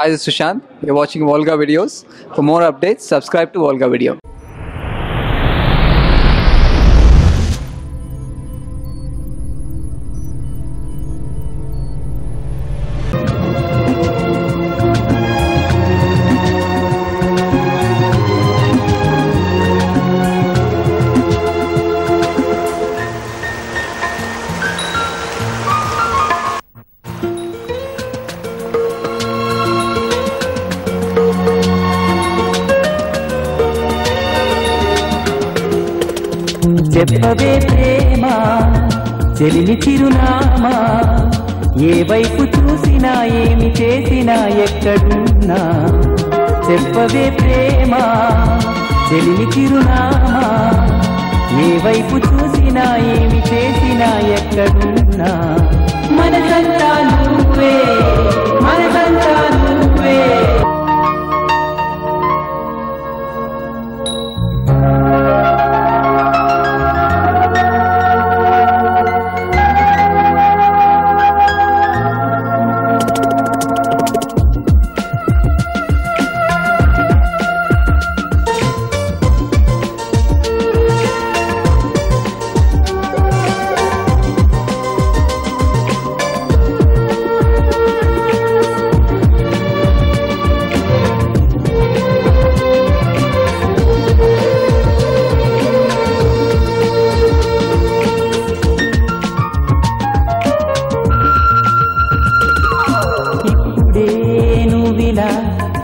Hi, this is Sushant. You're watching Volga Videos. For more updates, subscribe to Volga Video. చెప్పవే ప్రేమ చెలిమి చిరునామా ఏ వైపు చూసినా ఏమి చేసినా ఎక్కడున్నా చెప్పవే ప్రేమ చెలిమి చిరునామా ఏ వైపు చూసినా ఏమి చేసినా ఎక్కడున్నా మనసంతా నువ్వే మనసంతా నువ్వే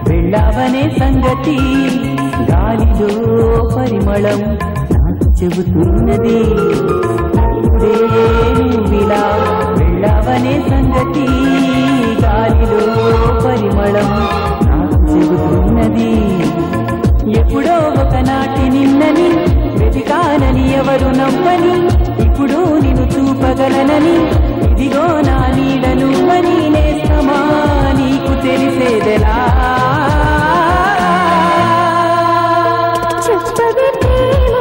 వెళ్ళావనే సంగతి గాలిలో పరిమళం నాకు చెబుతున్నది నువ్విలా వెళ్ళావనే సంగతి గాలిలో పరిమళం నాకు చెబుతున్నది ఎప్పుడో ఒకనాటి నిన్నని వెతికానని ఎవరు నమ్మని ఇప్పుడు నిన్ను చూపగలనని ఇదిగో నా నీడను మరి నేస్తమా నీకు తెలిసేదెలా చెప్పవే ప్రేమ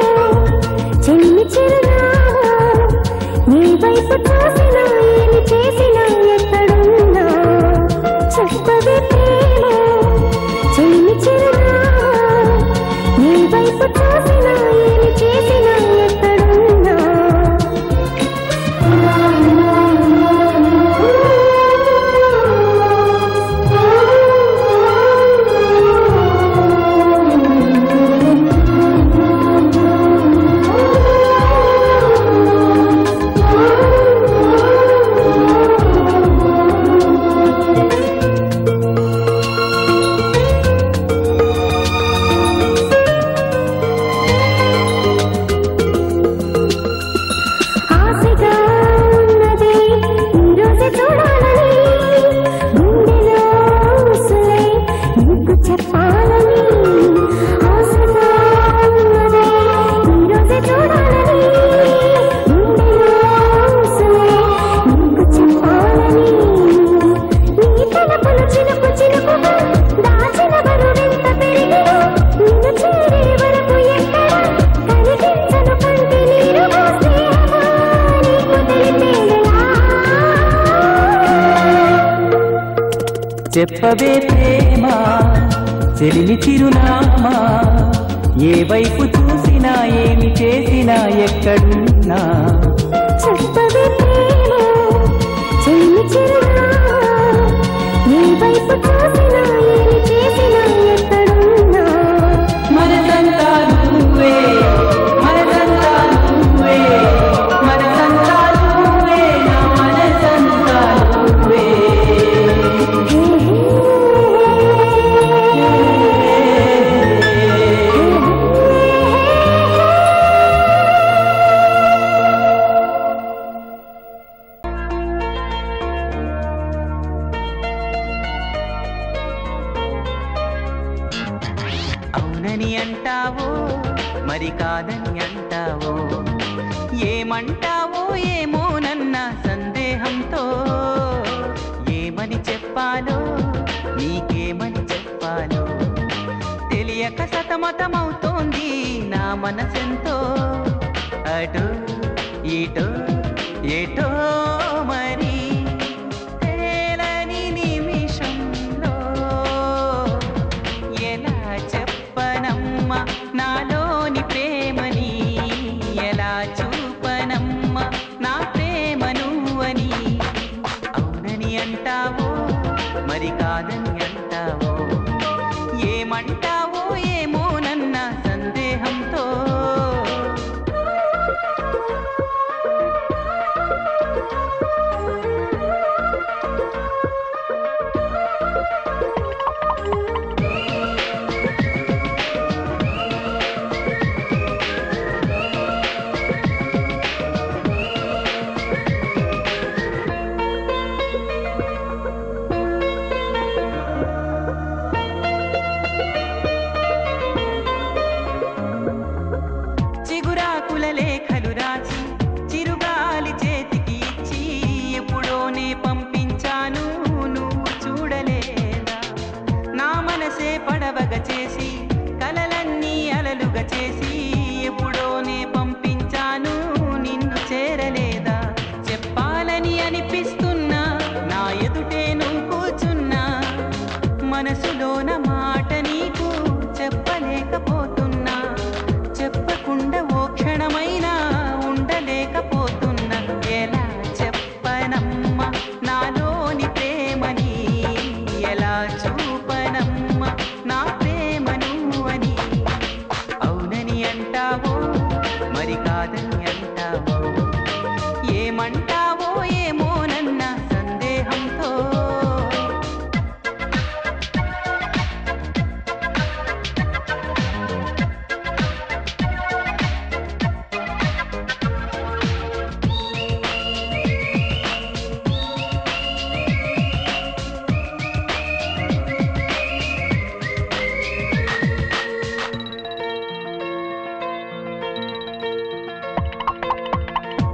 చెలిమి చిరునామా నీ వైపు చూసినా ఏమి చేసినా ఎక్కడున్నా చెప్పవే ప్రేమ చెలిమి చిరునామా నీ వైపు చూసినా ఏమి చేసినా ఎక్కడున్నా చెప్పవే ప్రేమ చెలిమి చిరునామా ఏ వైపు చూసినా ఏమి చేసినా ఎక్కడున్నా చెప్పవే ప్రేమ చెలిమి చిరునామా నీ వైపు చూసినా ఏమి చేసినా ఎక్కడున్నా మనసంతా నువ్వే మనసంతా నువ్వే మనసంతా నువ్వే నా మనసంతా నువ్వే అవునని అంటావో మరి కాదని అంటావో ఏమంటావో ఏమోనన్న సందేహంతో ఏమని చెప్పాలో నీకేమని చెప్పాలో తెలియక సతమతమవుతోంది నా మనసెంతో అటు ఇటు ఎటో మరి తేలని నిమిషంలో కాదని అంటావో ఏమంటావో ఏమోనన్న సందేహంతో చిగురాకుల లేఖలు రాసి చిరుగాలి చేతికి ఇచ్చి ఎప్పుడోనే పంపించాను నువ్వు చూడలేదా నా మనసే పడవగా చేసి కలలన్నీ అలలుగా చేసి ఎప్పుడోనే పంపించాను నిన్ను చేరలేదా చెప్పాలని అనిపిస్తున్నా నా ఎదుటే నువ్వు కూర్చున్నా మనసులోన మాట నీకు చెప్పలేకపోతున్నా చెప్పకుండా ఓ క్షణమైనా ఉండలేకపోతున్నా ఎలా చెప్పనమ్మా నాలోని ప్రేమని ఎలా చూపనమ్మా నా ప్రేమను అని అవునని అంటావో మరి కాదని అంటావో ఏమంటావో ఏమోనన్న సందేహంతో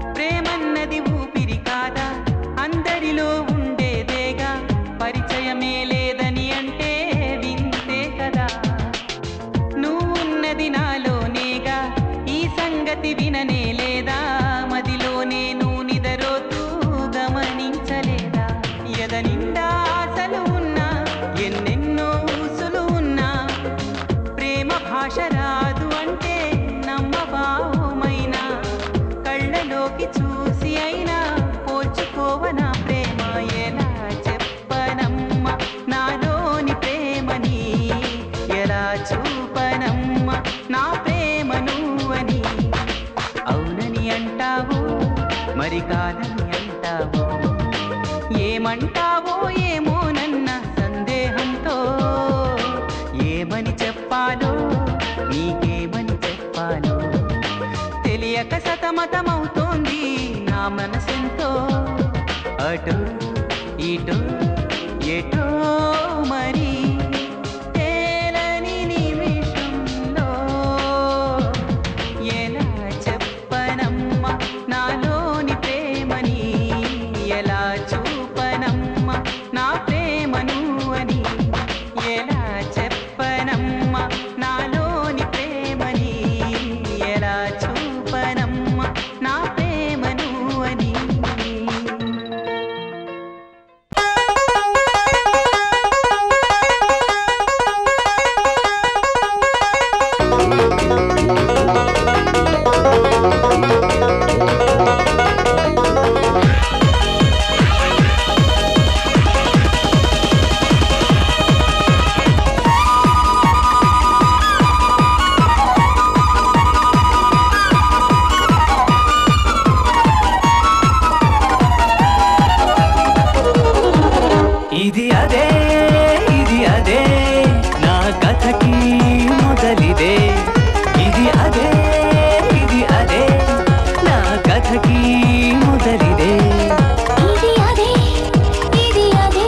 ప్రేమన్నది ఊపిరి కాదా అందరిలో ఉండేదేగా పరిచయమే లేదని అంటే వింతే కదా నువ్వున్నది నాలోనేగా ఈ సంగతి విననే లేదా మదిలోనే నువ్వు నిదరోతూ గమనించలేదా ఎద నిండా ఆశలు ఉన్నా ఎన్నెన్నో ఊసులు ఉన్నా ప్రేమ భాష రాదు అంటే నమ్మబావుమైనా కళ్ళలోకి చూసి అయినా పోల్చుకోవనా ప్రేమ ఎలా చెప్పనమ్మా నాలోని ప్రేమని ఎలా చూపనమ్మా నా ప్రేమను అని అవునని అంటావు మరి కాదని అంటావు ఏమంటావో ఏమోనన్న సందేహంతో ఏమని చెప్పాలో నీకేమని చెప్పాలో తెలియక సతమతమవుతోంది నా మనసెంతో అటు ఇటు ఎటో మరి తేలని నిమిషంలో ఎలా చెప్పనమ్మా నాలోని ప్రేమని ఎలా చూపనమ్మా నా ప్రేమను అని ఎలా చెప్పనమ్మా నాలోని ప్రేమని ఎలా చూపనమ్మా నా ప్రేమను అని ఇది అదే నా కథకి మొదలిదే ఇది అదే నా కథకి మొదలిదే ఇది అదే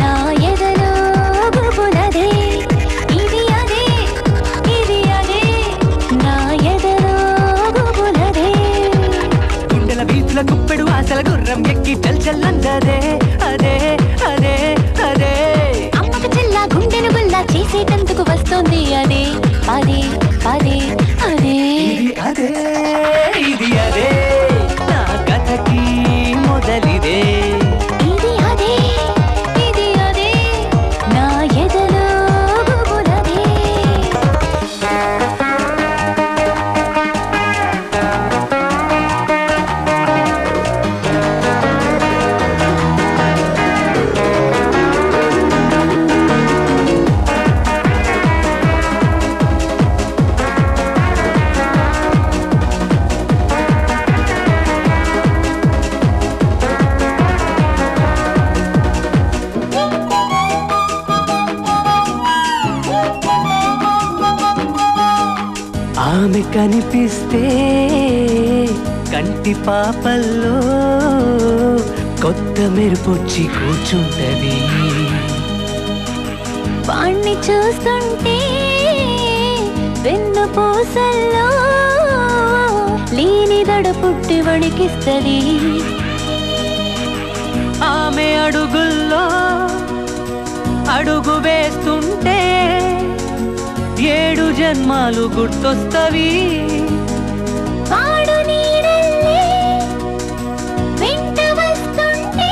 నా ఎదలో గుబులదే ఇది అదే నా ఎదలో గుబులదే గుండెల వీధుల గుప్పెడు ఆశల గుర్రం ఎక్కి చల్చల్లందదే అదే అమ్మకు చెల్ల గుండెను గుల్లా చేసేటందుకు వస్తోంది అదే ఇది అదే నా కథకి మొదలిదే ఇది అదే నా ఎదలో గుబులదే ఆమె కనిపిస్తే కంటి పాపల్లో కొత్త మెరుపొచ్చి కూర్చుంటది. వాణ్ణి చూస్తుంటే వెన్ను పూసల్లో లేని దడ పుట్టి వణికిస్తది. ఆమె అడుగుల్లో అడుగు వేస్తుంటే 7 జన్మాలు గుర్తొస్తవి. వాడు నీడల్లే వెంట వస్తుంటే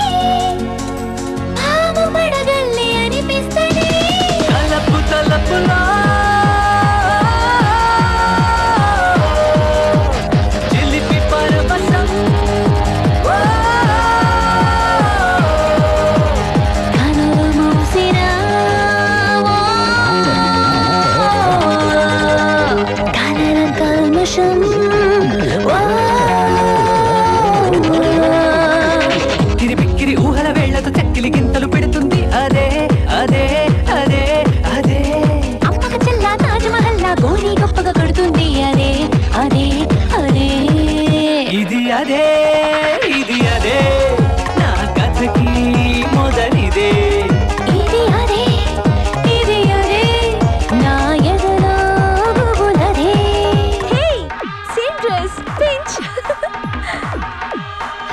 భావ పడగల్లే అనిపిస్తది. తలపు తలపులా చిలిపి పరవశం కనులు మూసినా కలల కల్మషం కిరి బిక్కిరి ఊహల వేళ్లతో చక్కిలి గింతలు పెడుతుంది. అదే అదే అదే అదే అమ్మక చెల్లా తాజ్మహల్లా గోరి గొప్పగా కడుతుంది. అదే అదే అదే ఇది అదే ఇది అదే నా కథకి మొదలిదే. ఇది అదే ఇది అదే నా ఎదలో గుబులదే. Hey same dress pinch.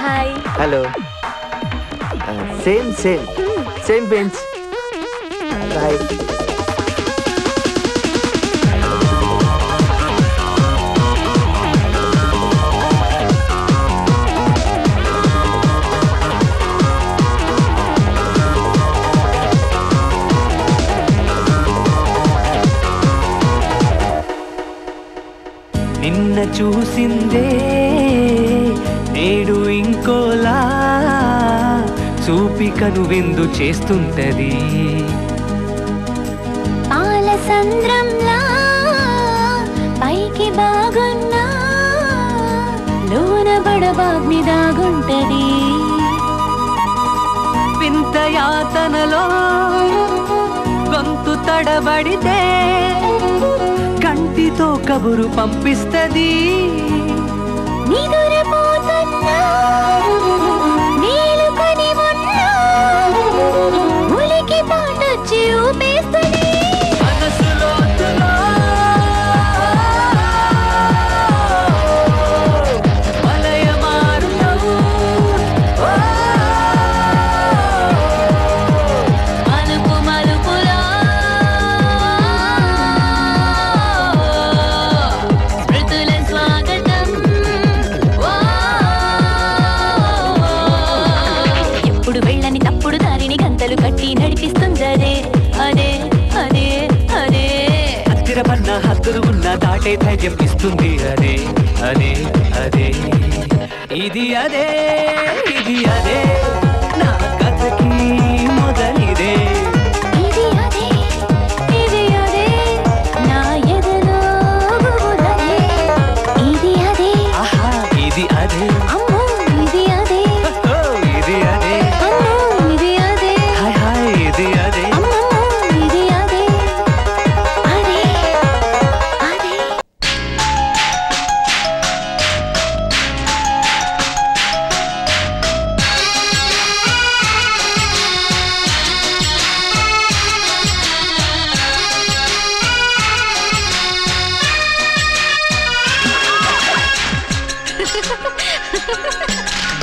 Hi hello same same same bench right. నిన్న చూసిందే నేడు ఇంకోలా చూపికను విందు చేస్తుంటది. పాల సంద్రంలా పైకి బాగున్నా లోన బడబాగ్ని దాగుంటది. వింత యాతనలో గొంతు తడబడితే కంటితో కబురు పంపిస్తది. నిదురపోతున్నా మేలుకొని ఉన్నా ఉలికి పాటొచ్చి ఊపేస్తది. మనసులో వలయమారుతావు. మలుపు మలుపులా స్మృతుల స్వాగతం. ఎప్పుడు వెళ్ళని తప్పుడు దారిని గంతలు కట్టి నడిపిస్తుందదే. అదే అదే అదే అస్థిరపన్న హద్దులు ఉన్న దాటే ధైర్యం ఇస్తుంది. అదే అదే అదే ఇది అదే ఇది అదే నా కథకి మొదలిదే. ఇది అదే ఇది అదే నా ఎదలో గుబులదే. ఇది అదే ఆహా ఇది అదే అమ్మో ఇది అదే ఓ ఇది అదే అమ్మో ఇది అదే హాయ్ హాయ్ ఇది అదే. అమ్మమ్మో ఇది అదే అదే అదే.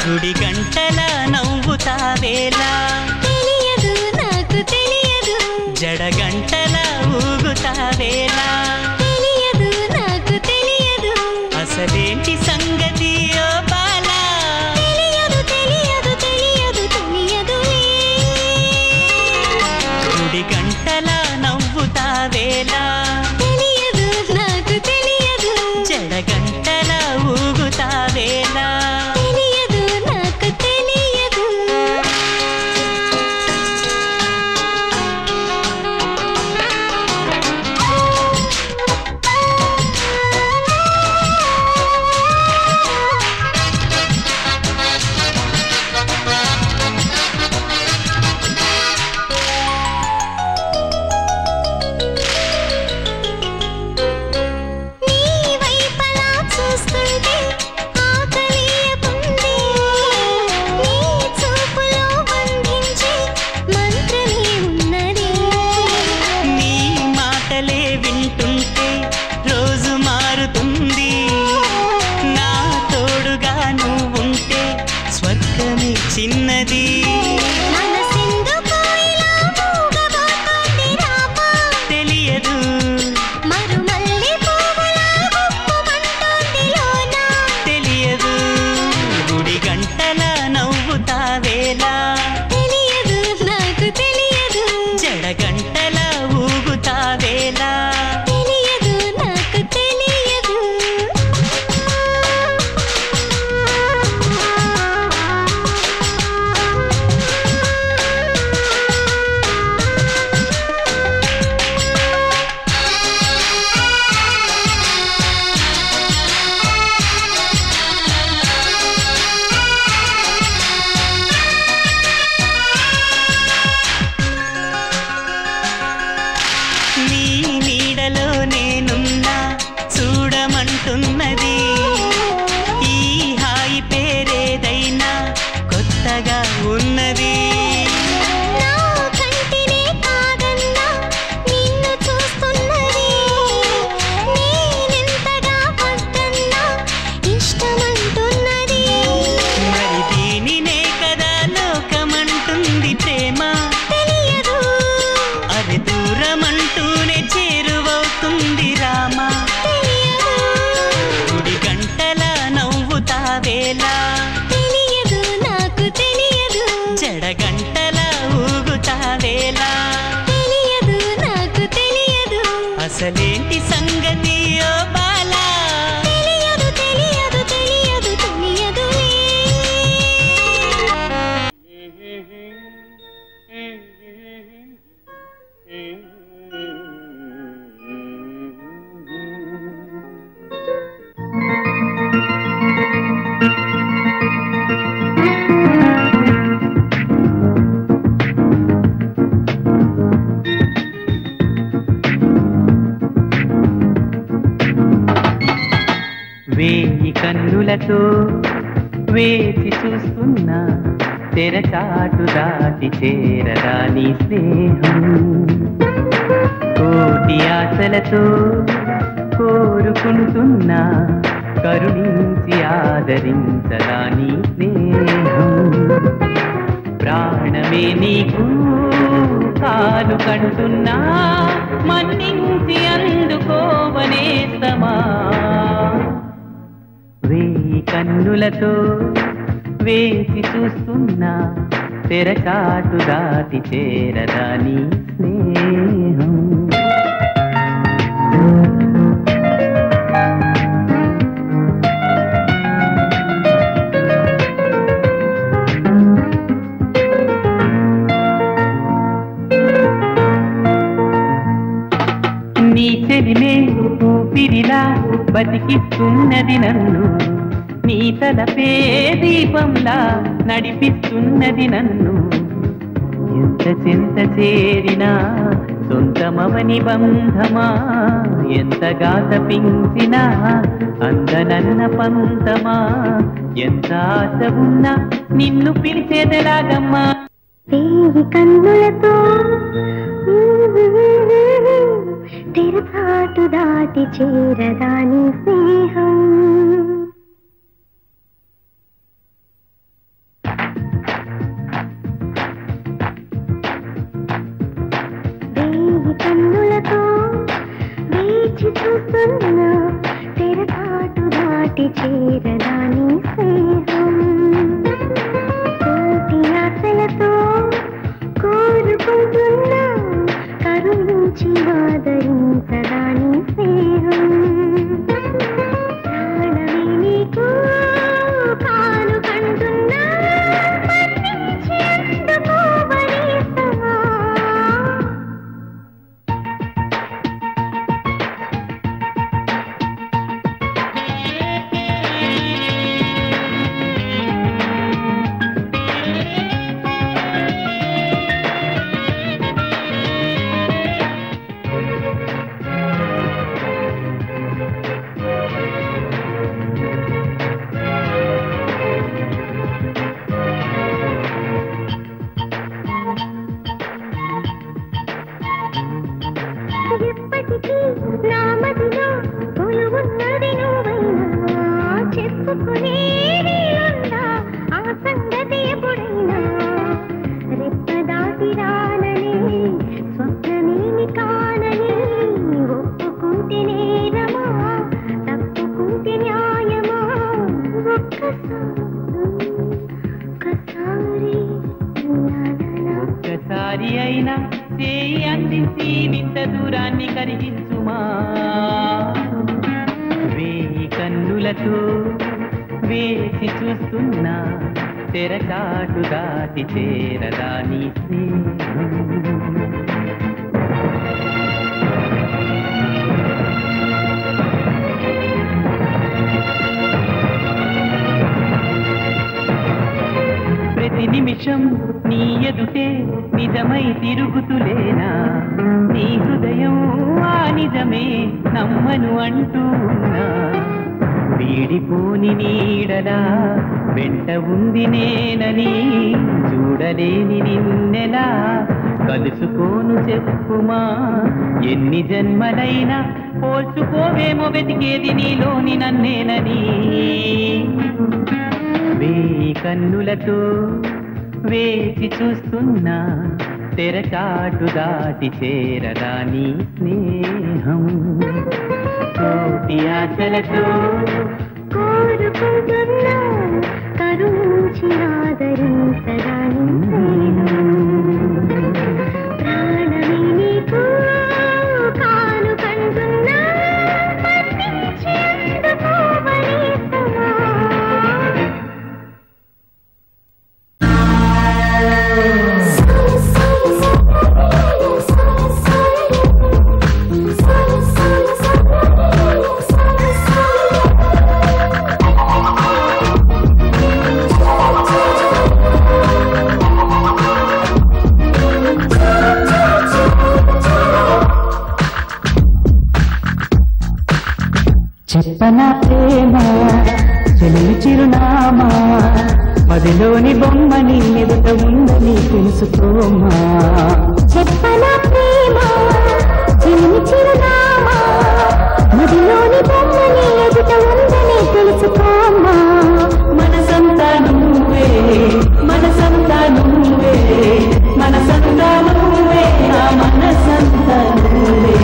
గుడి గంటల నవ్వుతావేలా తెలియదు నాకు తెలియదు జడ గంటల ఊగుతావేలా తెలియదు నాకు తెలియదు అసలేంటి సంగతి ఓ బాలా తెలియదు తెలియదు తెలియదు తెలియదులే. గుడి గంటల నవ్వుతావేలా తెలియదు నాకు తెలియదు జడ గంటల ఊగుతావేలా తెలియదు నాకు తెలియదు. దూరమంటూనే చేరువవుతుంది రామా గుడి గంటల నవ్వుతావేలా తెలియదు నాకు తెలియదు జడగంటల ఊగుతావేలా తెలియదు నాకు తెలియదు అసలేంటి సంగతి ఓ బాలా తెలియదు తెలియదు తెలియదు తెలియదులే వేయి కన్నులతో వేచి చూస్తున్నా తెరచాటు దాటి చేరదా నీ స్నేహం కోటి ఆశలతో కోరుకుంటున్నా కరుణించి ఆదరించదా నీ స్నేహం ప్రాణమే నీకు కాలు కంటున్నా మన్నించి అందుకోవనేస్తమా వేయి కన్నులతో వేచి చూస్తున్నా తెరచాటు దాటి చేరదా నీ స్నేహం నీ చెలిమే ఊపిరిలా బతికిస్తున్నది నన్ను నీ తలపే దీపంలా నడిపిస్తున్నది నన్ను ఎంత చింత చేరినా సొంతమవని బంధమా ఎంతగా తపించినా అందనన్న పంతమా ఎంత ఆశ ఉన్నా నిన్ను పిలిచేదెలాగమ్మా వేయి కన్నులతో తెరచాటు దాటి చేరదా నీ స్నేహం వేయి కన్నులతో వేచి చూస్తున్నా తెరచాటు దాటి చేరదా నీ స్నేహం కోటి ఆశలతో కోరుకుంటున్నా కరుణించి ఆదరించదా నీ స్నేహం ప్రాణమే నీకు కాలు కంటున్నా మన్నించి అందుకోవనేస్తమా ఎప్పటికీ నా మదిలో కొలువున్నది నువ్వైనా చెప్పుకునేది ఉందా ఆ సంగతి ఎప్పుడైనా రెప్ప దాటి రానని స్వప్నమేమి కానని ఒప్పుకుంటే నేరమా తప్పుకుంటే న్యాయమా ఒక్కసారి అయినా చేయి అందించి నింత దూరాన్ని కరిగించుమా వేయి కన్నులతో వేచి చూస్తున్నా తెరచాటు దాటి చేరదా నీ స్నేహం ప్రతి నిమిషం నీ ఎదుటే నిజమై తిరుగుతులేనా నీ హృదయం ఆ నిజమే నమ్మను అంటూ ఉన్నా వీడిపోని నీడలా వెంట ఉంది నేనని చూడలేని నిన్నెలా కలుసుకోను చెప్పుమా ఎన్ని జన్మలైనా పోల్చుకోవేమో వెతికేది నీలోని నన్నేనని వేయి కన్నులతో వేచి చూస్తున్నా తెరచాటు దాటి చేరదాని స్నేహం కోటి ఆశలతో కోరుకుంటున్నా కరుణించి ఆదరించదాని ప్రాణమే నీకు కానుకంటున్నా మన్నించి అందుకోవలేసమా చెప్పనా ప్రేమ చెలిమి చిరునామా మదిలోని బొమ్మని ఎదుట ఉందని తెలుసుకోమా చెప్పనా ప్రేమ చెలిమి చిరునామా మదిలోని బొమ్మని ఎదుట ఉందని తెలుసుకోమా మనసంతా నువ్వే మనసంతా నువ్వే మనసంతా నువ్వే నా మనసంతా నువ్వే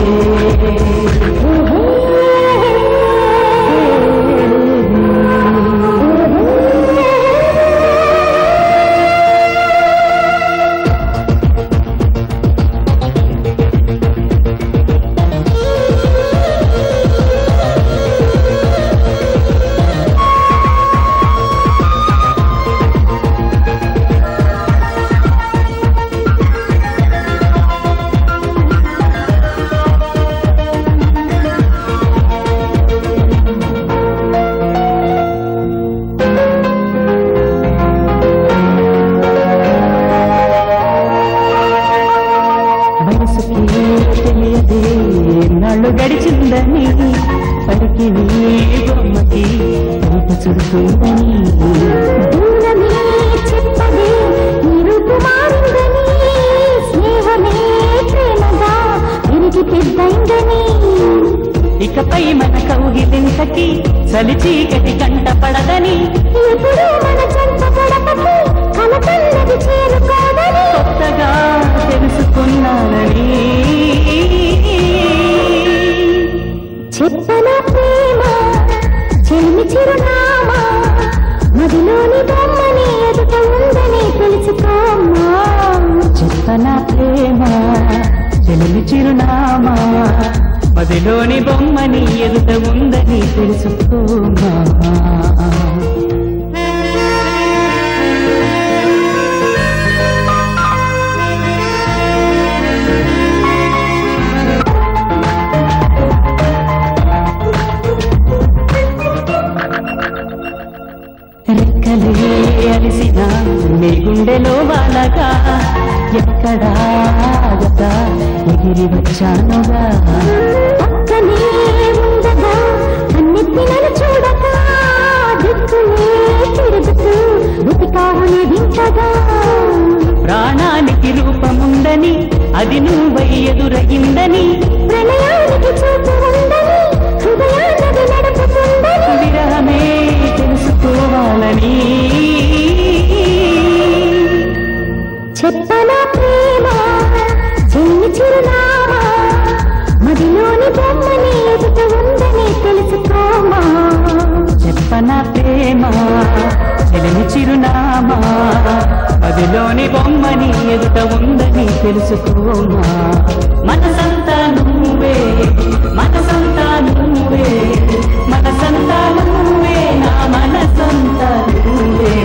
నాళ్ళు గడిచిందని పడికి నీ బొమ్మకి రూప చుడుతుందని దూరమే చెప్పదే నీ రూపు మారిందని స్నేహమే ప్రేమగా విరిగి పెద్దైందని ఇకపై మన కౌగిలింతకి చలి చీకటి కంట పడదని ఎప్పుడూ మన చెంత గడపకి కలకన్నది చేరుకోదని కొత్తగా తెలుసుకున్నానని చెప్పనా ప్రేమ చెలిమి చిరునామా మదిలోని బొమ్మని ఎదుట ఉందని తెలుసుకోమా చెప్పనా ప్రేమ చెలిమి చిరునామా మదిలోని బొమ్మని ఎదుట ఉందని తెలుసుకోమా రెక్కలే అలిసిన నీ గుండెలో వాలగా ఎక్కడా ఆగతా ఎగిరి వచ్చానుగా పక్కనే ఉండగా అన్నిటి నన్ను చూడగా దిక్కులే తిరుగుతూ వెతికావుని వింతగా ప్రాణానికి రూపముందని అది నువ్వై ఎదురగిందని ప్రణయానికి చూపు ఉందని హృదయాన్ని నడుపుతుందని విరహమే తెలుసుకోవాలని చెప్పనా ప్రేమ చెల్లి చిరునామా మదిలోని బొమ్మని ఎదుట ఉందని తెలుసుకోమా చెప్పనా ప్రేమ చెలిమి చిరునామా మదిలోని బొమ్మని ఎదుట ఉందని తెలుసుకోమా మనసంతా నువ్వే మనసంతా నువ్వే మనసంతా నువ్వే నా మనసంతా నువ్వే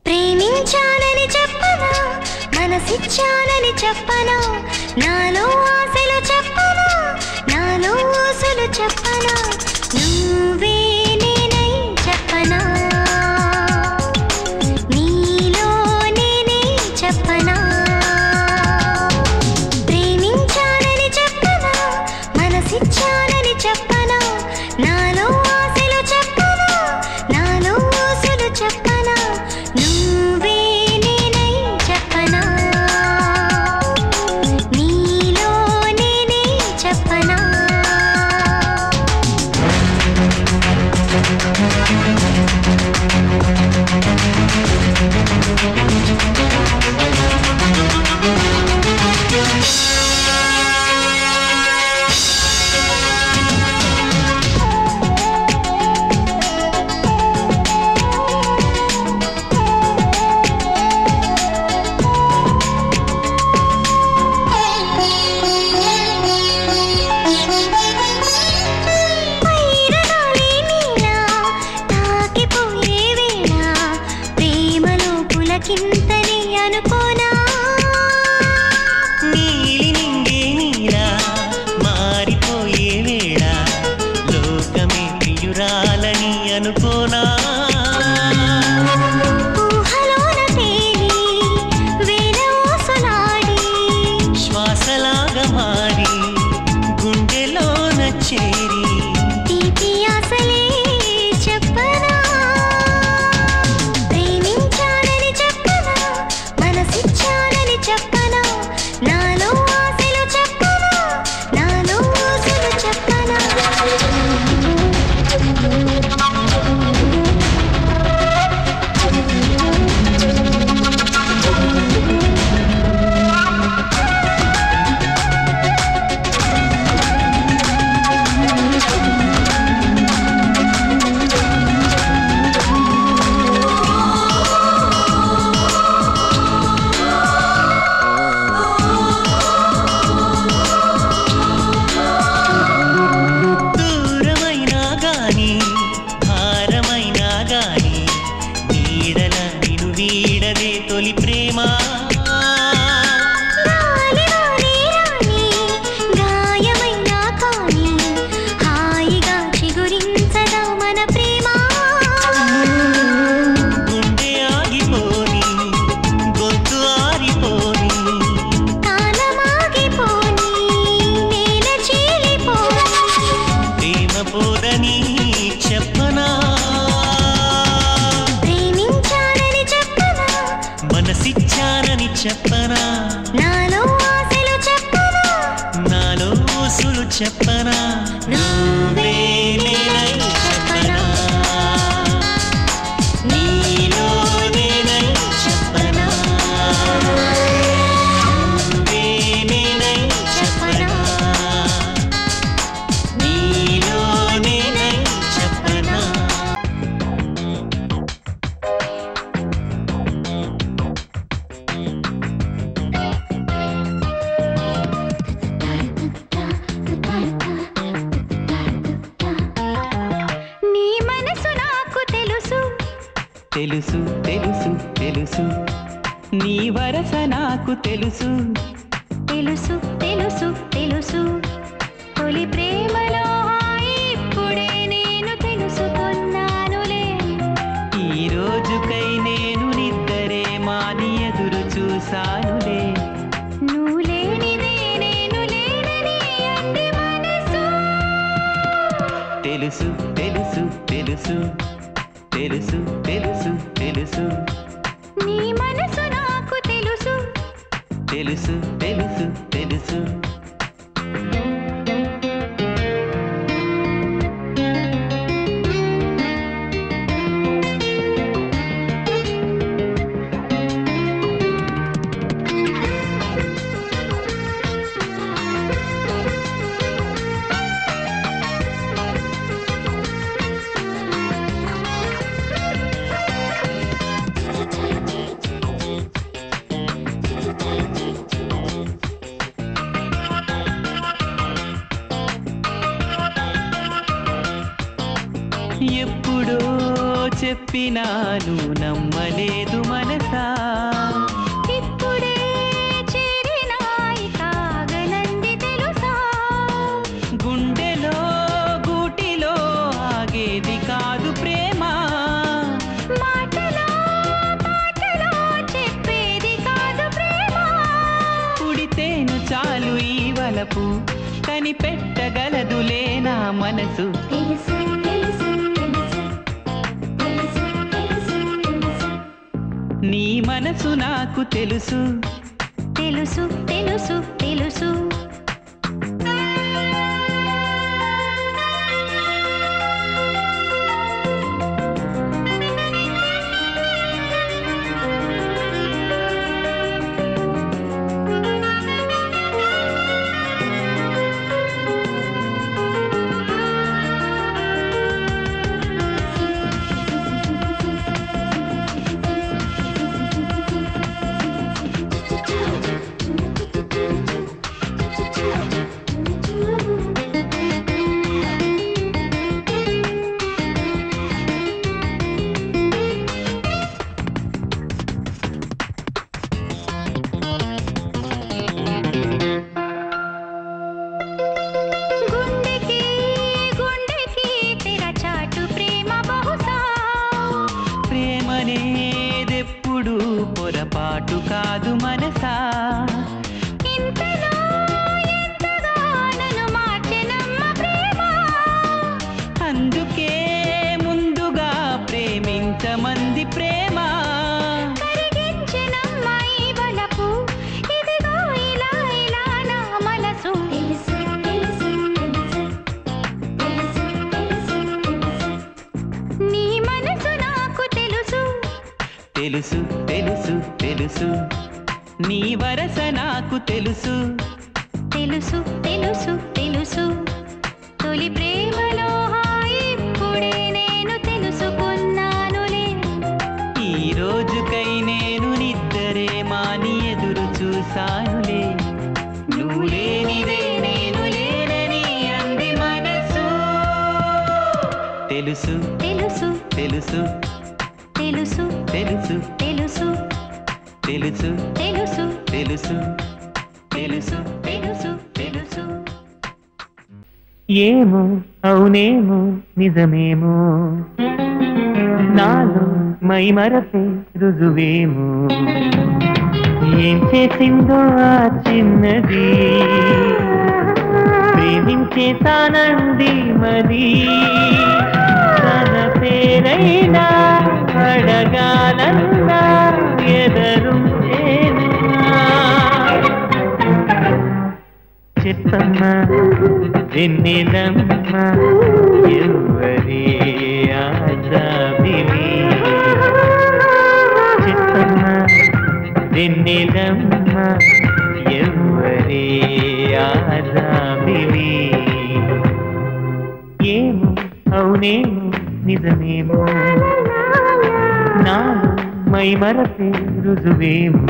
ప్రేమించానని చెప్పనా మనసిచ్చానని చెప్పనా నాలో ఆశలు చెప్పనా నాలో ఊసులు చెప్పనా నువ్వే నేనై చెప్పనా నీలో నేనే చెప్పనా ప్రేమించానని చెప్పనా మనసిచ్చానని చెప్పనా నాలో ఆశలు చెప్పనా నాలో ఊసులు చెప్పనా నువ్వే నేనై చెప్పనా నీలో చెప్పనా నువ్వే నేనై చెప్పనా నీలో నేనై చెప్పనా నువ్వే నేనై చెప్పనా నీలో నేనై చెప్పనా నీ మనసు నాకు తెలుసు తెలుసు తెలుసు తెలుసు నీ వరస నాకు తెలుసు తెలుసు తెలుసు తెలుసు తొలి ప్రేమలో హాయి ఇప్పుడే నేను తెలుసుకున్నానులే ఈ రోజుకై నేను నిద్దరే మాని ఎదురు చూసానులే నువ్వు లేనిదే నేను లేనని అంది మనసు తెలుసు తెలుసు తెలుసు తెలుసు తెలుసు తెలుసు నీ మనసు నాకు తెలుసు తెలుసు తెలుసు తెలుసు ఎప్పుడో చెప్పినాను నమ్మలేదు మనసా ఇప్పుడే చేరినాయి కాగనంది తెలుసా గుండెలో గూటిలో ఆగేది కాదు ప్రేమ మాటలో పాటలో చెప్పేది కాదు ప్రేమ పుడితేను చాలు ఈ వలపు కనిపెట్టగలదులే నా మనసు తెలుసు తెలుసు తెలుసు తెలుసు తెలుసు తెలుసు నీ మనసు నాకు తెలుసు తెలుసు తెలుసు తెలుసు గుండెకి గుండెకి తెర చాటు ప్రేమ బహుశా ప్రేమనేదెప్పుడు పొరపాటు కాదు మనసా ఇంతలో ఎంతగా నన్ను మార్చెనమ్మ ప్రేమ అందుకే ముందుగా ప్రేమించమంది ప్రేమ కరిగించెనమ్మ ఈ బలపు ఇదిగో ఇలా ఇలా నా మనసు తెలుసు తెలుసు తెలుసు తెలుసు తెలుసు తెలుసు నీ మనసు నాకు తెలుసు తెలుసు తెలుసు తెలుసు నీ వరస నాకు తెలుసు తెలుసు తెలుసు తెలుసు తొలి ప్రేమలో హాయి ఇప్పుడే నేను తెలుసుకున్నానులే ఈ రోజుకై నేను నిద్దరే మాని ఎదురు చూసానులే నువ్వు లేనిదే నేను లేనని అంది మనసు తెలుసు తెలుసు తెలుసు తెలుసు తెలుసు తెలుసు తెలుసు తెలుసు తెలుసు తెలుసు తెలుసు తెలుసు ఏమో అవునేమో నిజమేమో నాలో మై మరపే రుజువేమో ఏం చేసిందో ఆ చిన్నది ప్రేమించే తానంది మది తన పేరైనా అడగాలన్నా ఎదరు చెప్పమ్మ వెన్నెలమ్మ ఎవరే ఆజాబిలి చెప్పమ్మ వెన్నెలమ్మ ఎవరే ఆజాబిలి ఏమో అవునేమో నిజమేమో నాలో మై మరపే రుజువేమో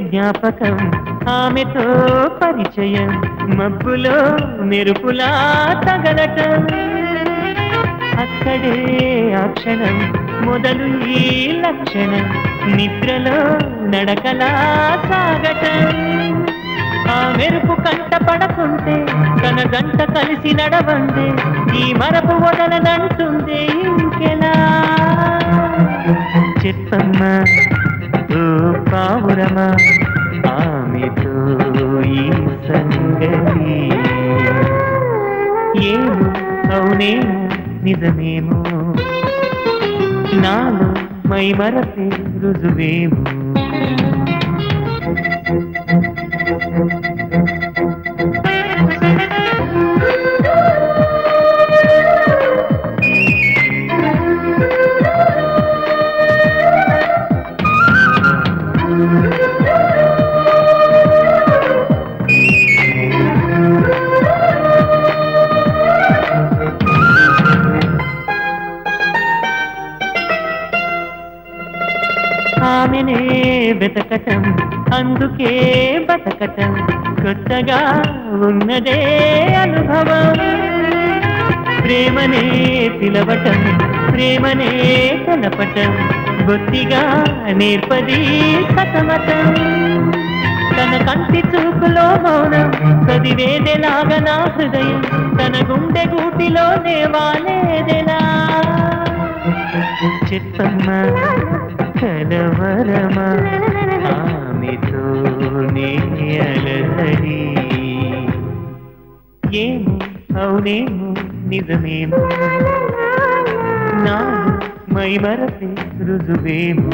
జ్ఞాపకం ఆమెతో పరిచయం మబ్బులో మెరుపులా తగలటం అక్కడే ఆ క్షణం మొదలు ఈ లక్షణం నిద్రలో నడకలా సాగటం ఆ మెరుపు కంట పడకుంటే తన గంట కలిసి నడవందే ఈ మరపు వదలదంటుంది ఇంకెలా చెప్పమ్మా ఓ పావురమా ఆమెతో ఈ సంగతి ఏమో అవునేమో నిజమేమో నాలో మై మరపే రుజువేమో ఆమెనే వెతకటం అందుకే బతకటం కొత్తగా ఉన్నదే అనుభవం ప్రేమనే పిలవటం ప్రేమనే కలపటం బొత్తిగా నేర్పది సతమతం తన కంటి చూపులో మౌనం చదివేదెలాగా నా హృదయం తన గుండె గూటిలోనే వాలేదెలా చెప్పమ్మా కలవరమా ఆమెతోనే అలసడి ఏమో అవునేమో నిజమేమో నాలో మై మరపే రుజువేమో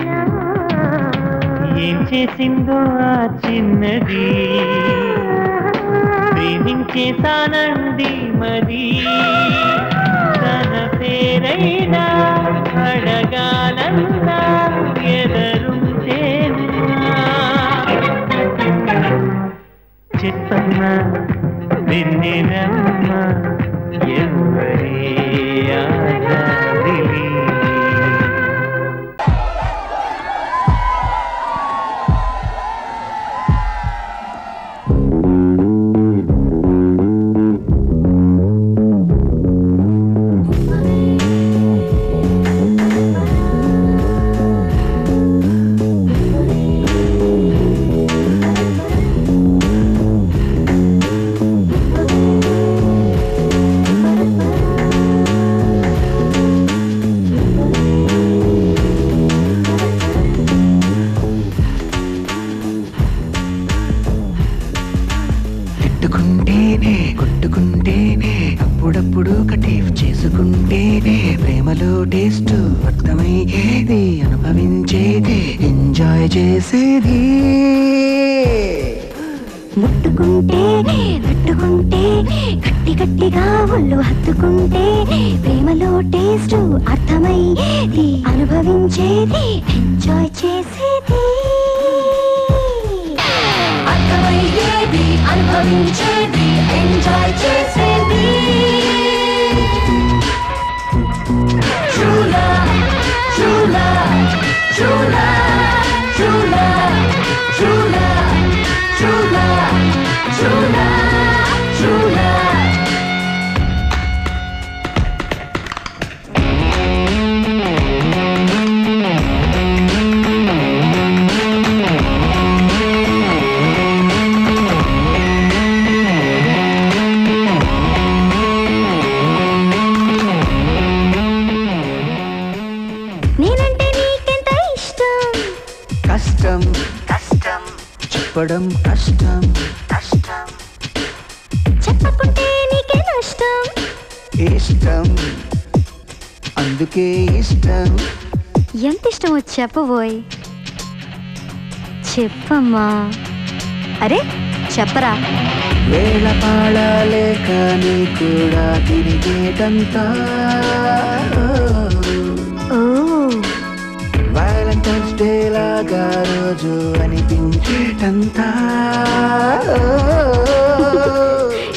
ఏం చేసిందో ఆ చిన్నది ప్రేమించేసానంది మది తన పేరైనా అడగాలన్నా ఎదరుంటేనా చెప్పమ్మా వెన్నెలమ్మ ఎవరే ఆజాబిలి కొట్టుకుంటేనే అప్పుడప్పుడు కటీఫ్ చేసుకుంటేనే ప్రేమలో టేస్ట్ అర్థమయ్యేది అనుభవించేది ఎంజాయ్ చేసేది ముట్టుకుంటేనే తట్టుకుంటేనే గట్టి గట్టిగా ఒళ్ళు హత్తుకుంటే ప్రేమలో టేస్ట్ అర్థమయ్యేది అనుభవించేది ఎంజాయ్ చేసేది అర్థమయ్యేది అనుభవించేది ఎంజాయ్ చేసేది True love, true love, true love, true love, true love, true love, true love, true love. కష్టం కష్టం చెప్పడం కష్టం కష్టం చెప్పకుంటే నీకే నష్టం ఇష్టం అందుకే ఇష్టం ఎంత ఇష్టమో చెప్పబోయ్ చెప్పమ్మా అరే చెప్పరా వేళ పాడాలేక నీ కూడా తిరిగేటంతా ఓ వ్యాలంటైన్స్ డే లాగా రోజు అనిపించేటంతా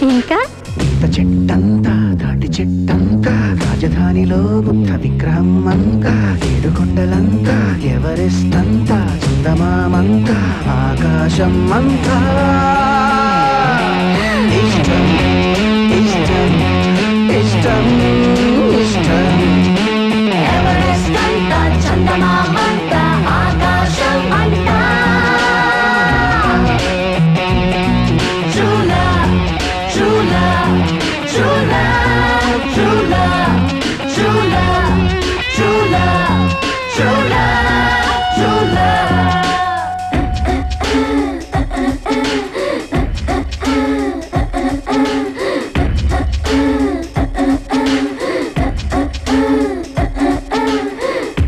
ఇంకా ఇంత చెట్టంతా తాటి చెట్టంతా రాజధానిలో బుద్ధ విగ్రహం అంతా ఏడుకొండలంతా ఎవరెస్ట్ అంతా చందమామంతా ఆకాశం అంతా ఇష్టం ఇష్టం ఇష్టం ఇష్టం ఎవరెస్ట్ అంతా చందమామంతా ఆకాశం అంతా True love, true love, true love, true love, true love, true love, true love, true love.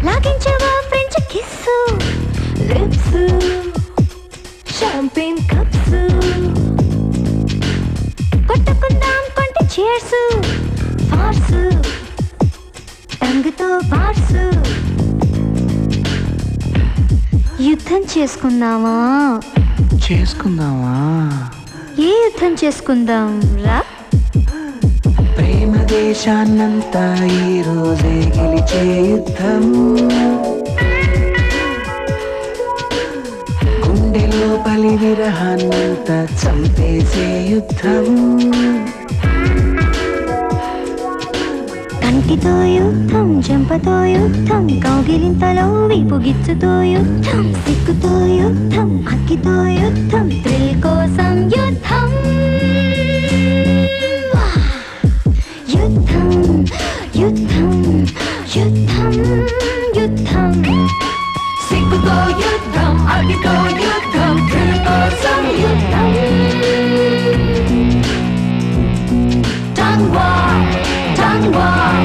లాగించవా french kiss lips champagne cups కొట్టుకుందాం కొంటి చీర్స్ ఫార్స్ టంగుతో బార్స్ యుద్ధం చేసుకుందామా చేసుకుందామా ఏ యుద్ధం చేసుకుందాం రా ప్రేమ దేశాన్నంతా ఈ రోజే గెలిచే యుద్ధం గుండెలో పలి విరహాన్నంతా చంపేసే యుద్ధం కంటితో యుద్ధం చెంపతో యుద్ధం కౌగిలింతలో వీపు గిచ్చుతో యుద్ధం సిక్కుతో యుద్ధం అక్కితో యుద్ధం థ్రిల్ కోసం యుద్ధం యుద్ధం యుద్ధం యుద్ధం యుద్ధం సిక్కుతో యుద్ధం అక్కితో యుద్ధం థ్రిల్ కోసం యుద్ధం tongue war